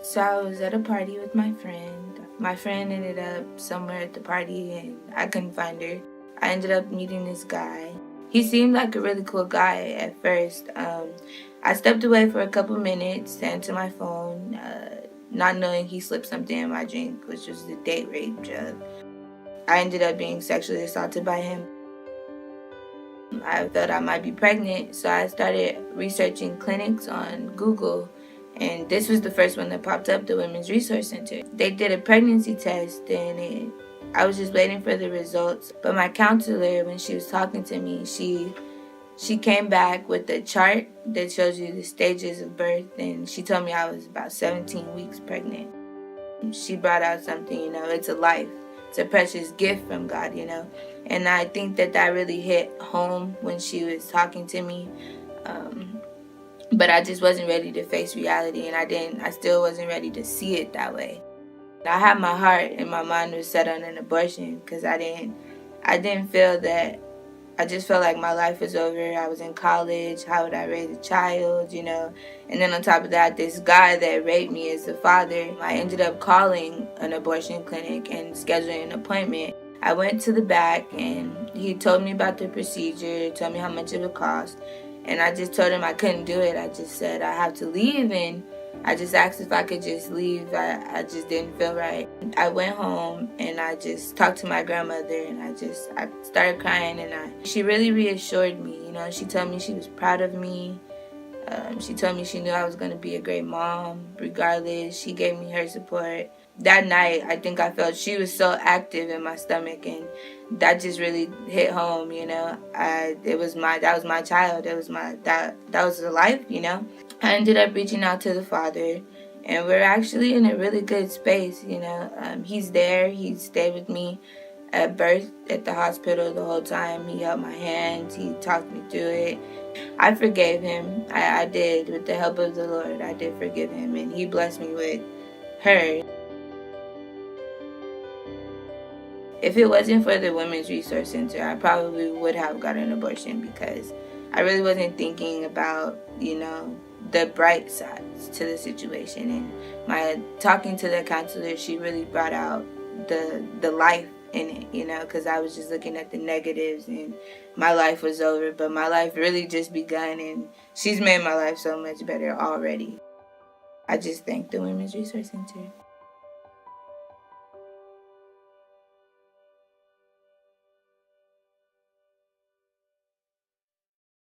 So I was at a party with my friend. My friend ended up somewhere at the party and I couldn't find her. I ended up meeting this guy. He seemed like a really cool guy at first. I stepped away for a couple minutes to answer my phone, not knowing he slipped something in my drink, which was the date rape drug. I ended up being sexually assaulted by him. I felt I might be pregnant, so I started researching clinics on Google, and this was the first one that popped up, the Women's Resource Center. They did a pregnancy test, and I was just waiting for the results. But my counselor, when she was talking to me, she came back with a chart that shows you the stages of birth, and she told me I was about 17 weeks pregnant. She brought out something, it's a life. It's a precious gift from God, And I think that really hit home when she was talking to me. But I just wasn't ready to face reality, and I still wasn't ready to see it that way. I had my heart and my mind was set on an abortion because I didn't feel that. I just felt like my life was over. I was in college. How would I raise a child, And then on top of that, this guy that raped me is the father. I ended up calling an abortion clinic and scheduling an appointment. I went to the back and he told me about the procedure, told me how much it would cost. And I just told him I couldn't do it. I just said I have to leave, and I just asked if I could just leave. I just didn't feel right. I went home and I just talked to my grandmother, and I started crying, and she really reassured me. She told me she was proud of me. She told me she knew I was going to be a great mom regardless. She gave me her support. That night, I think I felt she was so active in my stomach, and that just really hit home, that was my child. That was her life, I ended up reaching out to the father, and we're actually in a really good space, He's there. He stayed with me at birth at the hospital the whole time. He held my hands. He talked me through it. I forgave him. I did. With the help of the Lord, I did forgive him, and he blessed me with her. If it wasn't for the Women's Resource Center, I probably would have gotten an abortion because I really wasn't thinking about, the bright sides to the situation. And my talking to the counselor, she really brought out the life in it, because I was just looking at the negatives and my life was over, but my life really just begun, and she's made my life so much better already. I just thank the Women's Resource Center.